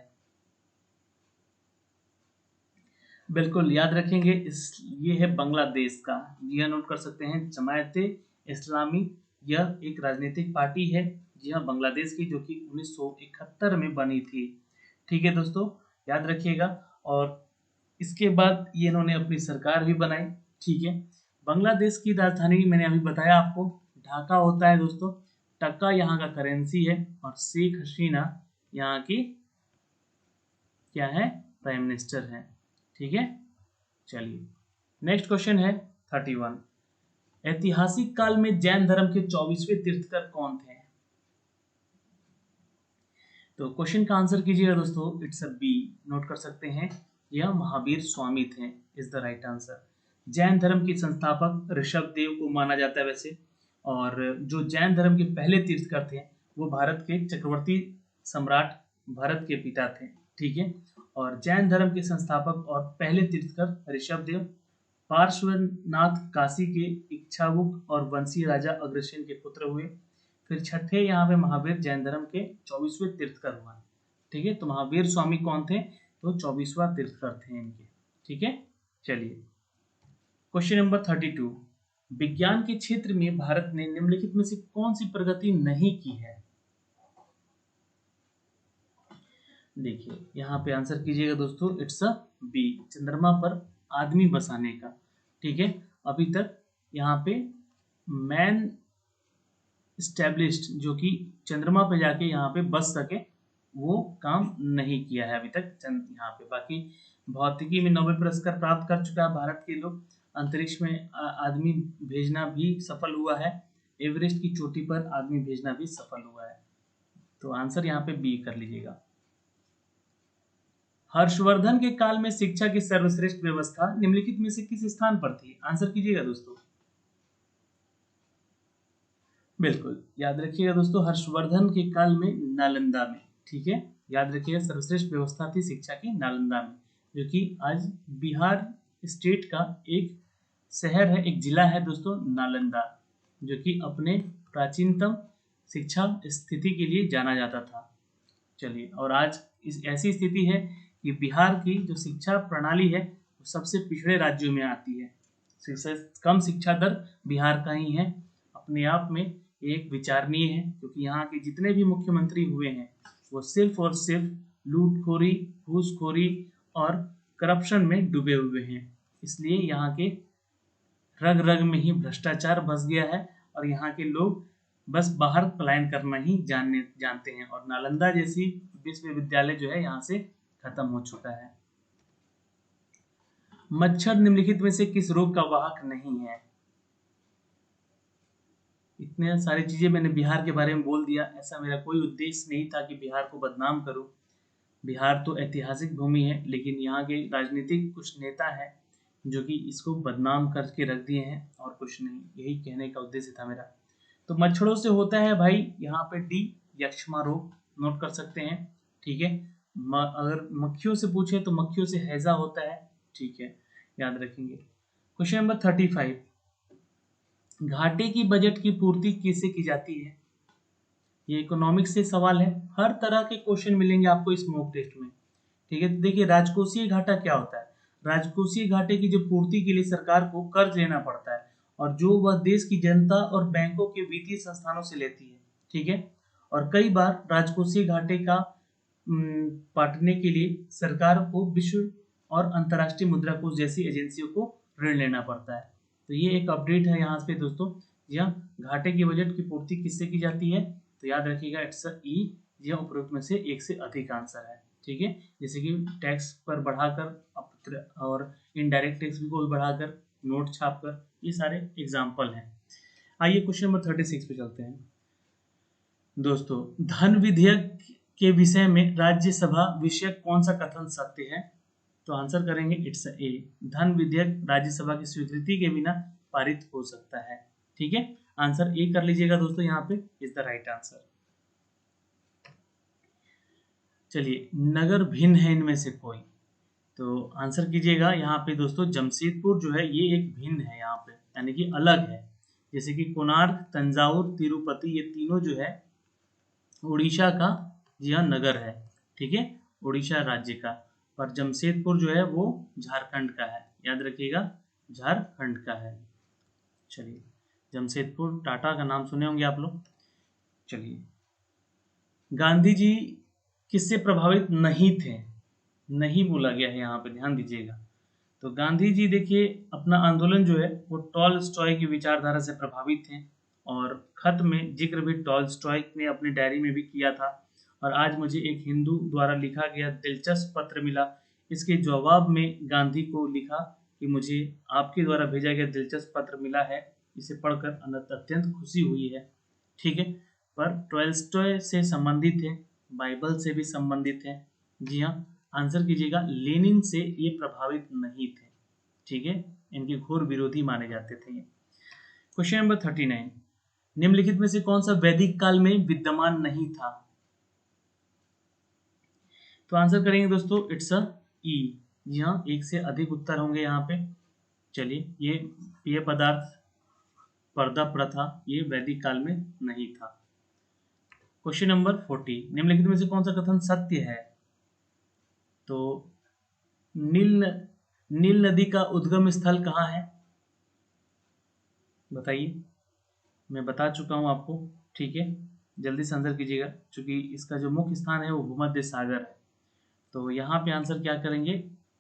बिल्कुल याद रखेंगे, ये है बांग्लादेश का। जी हाँ, नोट कर सकते हैं, जमायते इस्लामी यह एक राजनीतिक पार्टी है, जी हाँ, बांग्लादेश की, जो कि 1971 में बनी थी। ठीक है दोस्तों, याद रखिएगा। और इसके बाद ये इन्होंने अपनी सरकार भी बनाई। ठीक है, बांग्लादेश की राजधानी मैंने अभी बताया आपको ढाका होता है दोस्तों। टका यहाँ का करेंसी है और शेख हसीना यहाँ की क्या है? प्राइम मिनिस्टर है। ठीक है, चलिए नेक्स्ट क्वेश्चन है 31। ऐतिहासिक काल में जैन धर्म के 24वें तीर्थकर कौन थे? तो क्वेश्चन का आंसर कीजिएगा दोस्तों, इट्स अ बी। नोट कर सकते हैं, यह महावीर स्वामी थे, is the right answer. Jain धर्म के संस्थापक ऋषभ देव को माना जाता है वैसे, और जो जैन धर्म के पहले तीर्थकर थे वो भारत के चक्रवर्ती सम्राट भरत के पिता थे, ठीक है। और जैन धर्म के संस्थापक और पहले तीर्थकर ऋषभदेव, पार्श्वनाथ काशी के इक्ष्वाकुक और वंशीय राजा अग्रसेन के पुत्र हुए। फिर छठे यहाँ पे महावीर जैन धर्म के 24वें तीर्थकर हुआ, ठीक है। तो महावीर स्वामी कौन थे? तो 24वां तीर्थकर थे इनके, ठीक है। चलिए क्वेश्चन नंबर 32, विज्ञान के क्षेत्र में भारत ने निम्नलिखित में से कौन सी प्रगति नहीं की है? देखिए यहाँ पे आंसर कीजिएगा दोस्तों, इट्स अ बी, चंद्रमा पर आदमी बसाने का, ठीक है। अभी तक यहाँ पे मैन स्टैब्लिश्ड, जो कि चंद्रमा पे जाके यहाँ पे बस सके, वो काम नहीं किया है अभी तक यहाँ पे। बाकी भौतिकी में नोबेल पुरस्कार प्राप्त कर चुका है भारत के लोग, अंतरिक्ष में आदमी भेजना भी सफल हुआ है, एवरेस्ट की चोटी पर आदमी भेजना भी सफल हुआ है। तो आंसर यहाँ पे बी कर लीजिएगा। हर्षवर्धन के काल में शिक्षा की सर्वश्रेष्ठ व्यवस्था निम्नलिखित में से किस स्थान पर थी? आंसर कीजिएगा दोस्तों। बिल्कुल याद रखिएगा दोस्तों, हर्षवर्धन के काल में नालंदा में, ठीक है। याद रखिएगा सर्वश्रेष्ठ व्यवस्था थी शिक्षा की नालंदा में, जो कि आज बिहार स्टेट का एक शहर है, एक जिला है दोस्तों नालंदा, जो कि अपने प्राचीनतम शिक्षा स्थिति के लिए जाना जाता था। चलिए, और आज इस ऐसी स्थिति है कि बिहार की जो शिक्षा प्रणाली है वो सबसे पिछड़े राज्यों में आती है। कम शिक्षा दर बिहार का ही है, अपने आप में एक विचारणीय है, क्योंकि यहाँ के जितने भी मुख्यमंत्री हुए हैं वो सिर्फ और सिर्फ लूटखोरी, घूसखोरी और करप्शन में डूबे हुए हैं। इसलिए यहाँ के रग रग में ही भ्रष्टाचार बस गया है और यहाँ के लोग बस बाहर पलायन करना ही जानते हैं, और नालंदा जैसी विश्वविद्यालय जो है यहाँ से खत्म हो चुका है। मच्छर निम्नलिखित में से किस रोग का वाहक नहीं है? इतने सारी चीजें मैंने बिहार के बारे में बोल दिया, ऐसा मेरा कोई उद्देश्य नहीं था कि बिहार को बदनाम करूं। बिहार तो ऐतिहासिक भूमि है, लेकिन यहाँ के राजनीतिक कुछ नेता हैं जो कि इसको बदनाम करके रख दिए हैं, और कुछ नहीं, यही कहने का उद्देश्य था मेरा। तो मच्छरों से होता है भाई यहाँ पे डी, यक्ष्मा रोग, नोट कर सकते हैं, ठीक है। अगर मक्खियों से पूछे तो मक्खियों से हैजा होता है, ठीक है, याद रखेंगे। क्वेश्चन नंबर 35, घाटे की बजट की पूर्ति किससे की जाती है? ये इकोनॉमिक्स से सवाल है, हर तरह के क्वेश्चन मिलेंगे आपको इस मॉक टेस्ट में, ठीक है। तो देखिए राजकोषीय घाटा क्या होता है? राजकोषीय घाटे की जो पूर्ति के लिए सरकार को कर्ज लेना पड़ता है, और जो वह देश की जनता और बैंकों के वित्तीय संस्थानों से लेती है, ठीक है। और कई बार राजकोषीय घाटे का पाटने के लिए सरकार को विश्व और अंतर्राष्ट्रीय मुद्रा कोष जैसी एजेंसियों को ऋण लेना पड़ता है। तो ये एक अपडेट है यहाँ पे दोस्तों। यहाँ घाटे की बजट की पूर्ति किससे की जाती है? तो याद रखिएगा इट्स ई, यह उपरोक्त में से एक से अधिक आंसर है, ठीक है। जैसे कि टैक्स पर बढ़ाकर और इनडायरेक्ट टैक्स को भी बढ़ाकर, नोट छापकर, ये सारे एग्जाम्पल हैं। आइए क्वेश्चन नंबर 36 पे चलते हैं दोस्तों। धन विधेयक के विषय में राज्यसभा विषयक कौन सा कथन सत्य है? तो आंसर करेंगे इट्स ए, धन विधेयक राज्यसभा की स्वीकृति के बिना पारित हो सकता है, ठीक है। आंसर ए कर लीजिएगा दोस्तों, यहाँ पे इज द राइट आंसर। चलिए, नगर भिन्न है इनमें से कोई? तो आंसर कीजिएगा यहाँ पे दोस्तों, जमशेदपुर जो है ये एक भिन्न है यहाँ पे, यानी कि अलग है। जैसे कि कोणार्क, तंजावुर, तिरुपति, ये तीनों जो है उड़ीसा का जी हाँ नगर है, ठीक है, उड़ीसा राज्य का। पर जमशेदपुर जो है वो झारखंड का है, याद रखिएगा झारखंड का है। चलिए, जमशेदपुर टाटा का नाम सुने होंगे आप लोग। चलिए, गांधी जी किससे प्रभावित नहीं थे? नहीं बोला गया है यहाँ पे, ध्यान दीजिएगा। तो गांधी जी देखिए अपना आंदोलन जो है वो टॉलस्टॉय की विचारधारा से प्रभावित थे, और खत में जिक्र भी टॉलस्टॉय ने अपनी डायरी में भी किया था। और आज मुझे एक हिंदू द्वारा लिखा गया दिलचस्प पत्र मिला, इसके जवाब में गांधी को लिखा कि मुझे आपके द्वारा भेजा गया दिलचस्प पत्र मिला है, इसे पढ़कर अत्यंत खुशी हुई है, ठीक है। पर टॉलस्टॉय से संबंधित है, बाइबल से भी संबंधित है, जी हाँ। आंसर कीजिएगा, लेनिन से ये प्रभावित नहीं थे, ठीक है, इनके घोर विरोधी माने जाते थे ये। क्वेश्चन नंबर 39, निम्नलिखित में से कौन सा वैदिक काल में विद्यमान नहीं था? तो आंसर करेंगे दोस्तों इट्स अ ई। जी हाँ, एक से अधिक उत्तर होंगे यहाँ पे। चलिए, ये पेय पदार्थ पर्दा प्रथा ये वैदिक काल में नहीं था। क्वेश्चन नंबर 40, निम्नलिखित में से कौन सा कथन सत्य है? तो नील नील नदी का उद्गम स्थल कहाँ है? बताइए। मैं बता चुका हूँ आपको, ठीक है, जल्दी से आंसर कीजिएगा, क्योंकि इसका जो मुख्य स्थान है वो भूमध्य सागर है। तो यहाँ पे आंसर क्या करेंगे?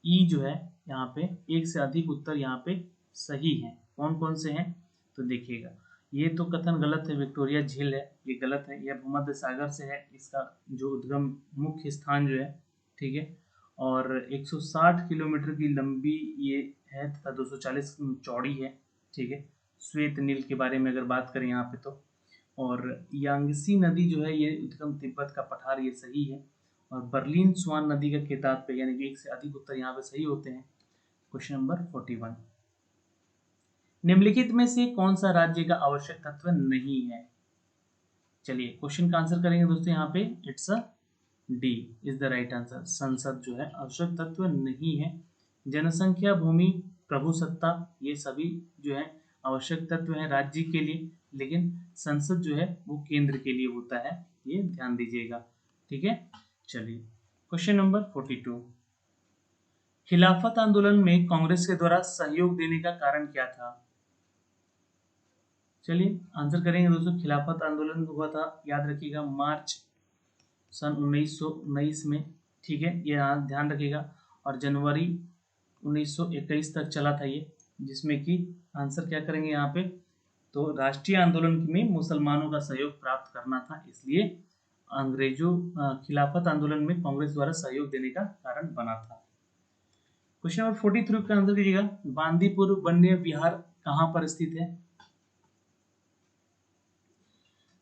ई जो है, यहाँ पे एक से अधिक उत्तर यहाँ पे सही है। कौन कौन से हैं? तो देखिएगा, ये तो कथन गलत है, विक्टोरिया झील है, ये गलत है, यह भूमध्य सागर से है, इसका जो उद्गम मुख्य स्थान जो है, ठीक है। और 160 किलोमीटर की लंबी ये है तथा 240 चौड़ी है, ठीक है। श्वेत नील के बारे में अगर बात करें यहाँ पे तो, और यांगसी नदी जो है ये उद्गम तिब्बत का पठार, ये सही है। और बर्लिन स्वान नदी का खिताब पे, यानी कि एक से अधिक उत्तर यहाँ पे सही होते हैं। क्वेश्चन नंबर 41, निम्नलिखित में से कौन सा राज्य का आवश्यक तत्व नहीं है? चलिए क्वेश्चन का आंसर करेंगे दोस्तों, यहाँ पे it's a D is the right answer. संसद जो है आवश्यक तत्व नहीं है। जनसंख्या, भूमि, प्रभुसत्ता, ये सभी जो है आवश्यक तत्व है राज्य के लिए, लेकिन संसद जो है वो केंद्र के लिए होता है, ये ध्यान दीजिएगा, ठीक है। चलिए क्वेश्चन नंबर 42, खिलाफत आंदोलन में कांग्रेस के द्वारा सहयोग देने का कारण क्या था? चलिए आंसर करेंगे दोस्तों, खिलाफत आंदोलन हुआ था, याद रखिएगा, मार्च सन 1919 में, ठीक है, ये ध्यान रखिएगा। और जनवरी 1921 तक चला था ये, जिसमें कि आंसर क्या करेंगे यहाँ पे? तो राष्ट्रीय आंदोलन में मुसलमानों का सहयोग प्राप्त करना था, इसलिए अंग्रेजों खिलाफत आंदोलन में कांग्रेस द्वारा सहयोग देने का कारण बना था। क्वेश्चन नंबर 43 का आंसर दीजिएगा, बांदीपुर वन्य विहार कहाँ पर स्थित है?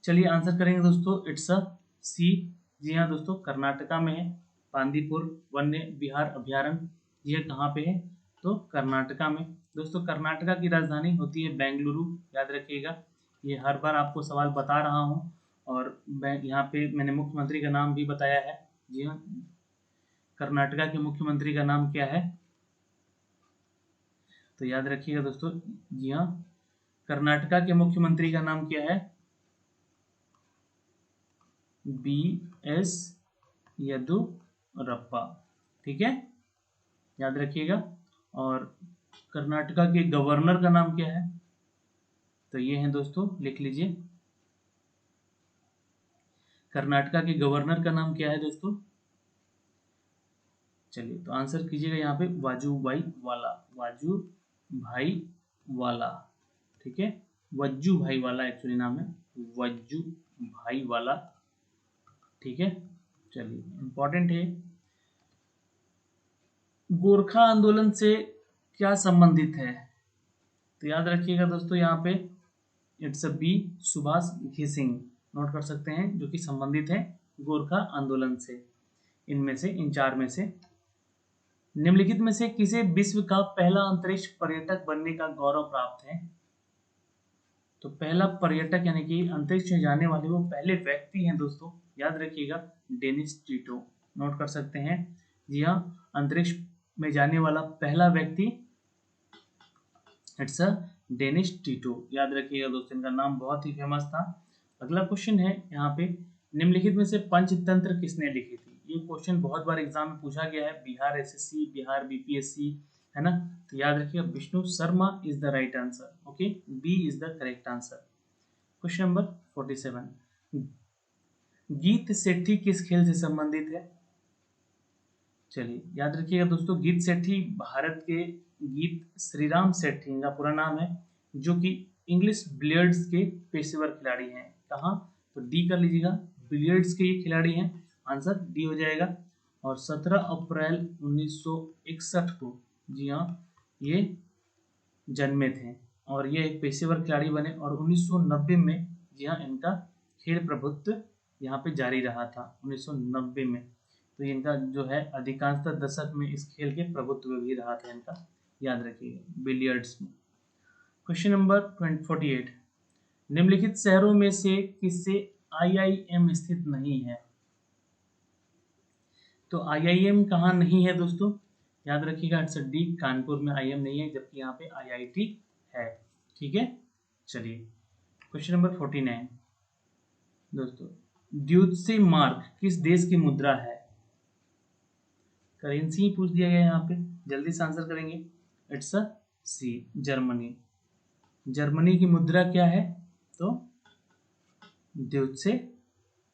चलिए आंसर करेंगे दोस्तों, इट्स अ सी। जी हाँ दोस्तों, कर्नाटका में है बांदीपुर वन्य विहार अभ्यारण्य। ये कहाँ पे है? तो कर्नाटका में। दोस्तों कर्नाटका की राजधानी होती है बेंगलुरु, याद रखिएगा, ये हर बार आपको सवाल बता रहा हूँ। और यहाँ पे मैंने मुख्यमंत्री का नाम भी बताया है। जी हाँ, कर्नाटका के मुख्यमंत्री का नाम क्या है? तो याद रखिएगा दोस्तों, जी हाँ, कर्नाटका के मुख्यमंत्री का नाम क्या है? BS येदुरप्पा, ठीक है, याद रखिएगा। और कर्नाटका के गवर्नर का नाम क्या है? तो ये है दोस्तों, लिख लीजिए, कर्नाटका के गवर्नर का नाम क्या है दोस्तों? चलिए तो आंसर कीजिएगा यहाँ पे, वाजूभाई वाला, वाजूभाई वाला, ठीक है, वज्जू भाई वाला एक्चुअली नाम है, वज्जू भाई वाला, ठीक है। चलिए इंपॉर्टेंट है, गोरखा आंदोलन से क्या संबंधित है? तो याद रखिएगा दोस्तों, यहाँ पे it's a B, Subhash Ghising, note कर सकते हैं, जो कि संबंधित है गोरखा आंदोलन से। इनमें से, इन चार में से निम्नलिखित में से किसे विश्व का पहला अंतरिक्ष पर्यटक बनने का गौरव प्राप्त है? तो पहला पर्यटक यानी कि अंतरिक्ष में जाने वाले वो पहले व्यक्ति हैं दोस्तों, याद रखिएगा, डेनिस टीटो, नोट कर सकते हैं। जी हाँ, अंतरिक्ष में जाने वाला पहला व्यक्ति इट्स अ डेनिस टीटो, याद रखिएगा दोस्तों, इनका नाम बहुत ही फेमस था। अगला क्वेश्चन है यहाँ पे, निम्नलिखित में से पंचतंत्र किसने लिखी थी? ये क्वेश्चन बहुत बार एग्जाम में पूछा गया है, बिहार SSC, बिहार BPSC, है ना। तो याद रखिएगा, Vishnu Sharma is the right answer, okay, B is the correct answer. Question number 47, Geet सेठी किस खेल से संबंधित है? चलिए याद रखिएगा दोस्तों, गीत सेठी भारत के गीत श्रीराम सेठी, इनका पूरा नाम है, जो कि इंग्लिश बिलियर्ड्स के पेशेवर खिलाड़ी हैं। कहाँ? तो डी कर लीजिएगा, बिलियर्ड्स के ये खिलाड़ी हैं, आंसर डी हो जाएगा। और 17 अप्रैल 1961 को, जी हाँ, ये जन्मे थे और ये एक पेशेवर खिलाड़ी बने। और 1990 में, जी हाँ, इनका खेल प्रभुत्व यहाँ पे जारी रहा था 1990 में। तो इनका जो है अधिकांशतः दशक में इस खेल के प्रभुत्व भी रहा था इनका, याद रखिएगा, बिलियर्ड्स में। क्वेश्चन नंबर 48, निम्नलिखित शहरों में से किससे IIM स्थित नहीं है? तो IIM कहाँ नहीं है दोस्तों, याद रखिएगा, आंसर डी, कानपुर में IIM नहीं है, जबकि यहाँ पे IIT है। ठीक है, चलिए क्वेश्चन नंबर 49 दोस्तों, ड्यूत्से मार्क किस देश की मुद्रा है? करेंसी ही पूछ दिया गया यहाँ पे, जल्दी से आंसर करेंगे। It's a C, Germany. Germany की मुद्रा क्या है? तो ड्यूत्से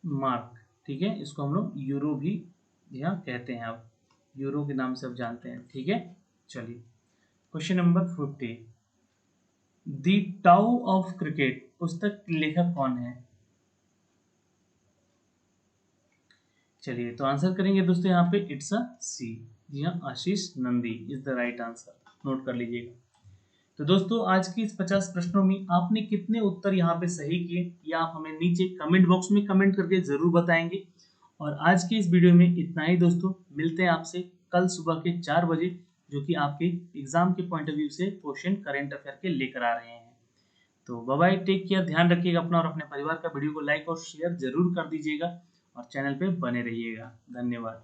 मार्क। ठीक है, इसको हम लोग यूरो भी यहाँ कहते हैं, अब यूरो के नाम से अब जानते हैं। ठीक है, चलिए question number 50, the tau of cricket पुस्तक के लेखक कौन है? चलिए तो आंसर करेंगे दोस्तों यहाँ पे, इट्स अ सी, जी हाँ, Ashish Nandy is the right answer, note कर लीजिएगा। तो दोस्तों आज की इस 50 प्रश्नों में आपने कितने उत्तर यहाँ पे सही किए, या आप हमें नीचे कमेंट बॉक्स में कमेंट करके जरूर बताएंगे। और आज की इस वीडियो में इतना ही दोस्तों, मिलते हैं आपसे कल सुबह के 4 बजे, जो कि आपके एग्जाम के पॉइंट ऑफ व्यू से क्वेश्चन करंट अफेयर के लेकर आ रहे हैं। तो बाय बाय, टेक केयर, ध्यान रखिएगा अपना और अपने परिवार का। वीडियो को लाइक और शेयर जरूर कर दीजिएगा और चैनल पे बने रहिएगा। धन्यवाद।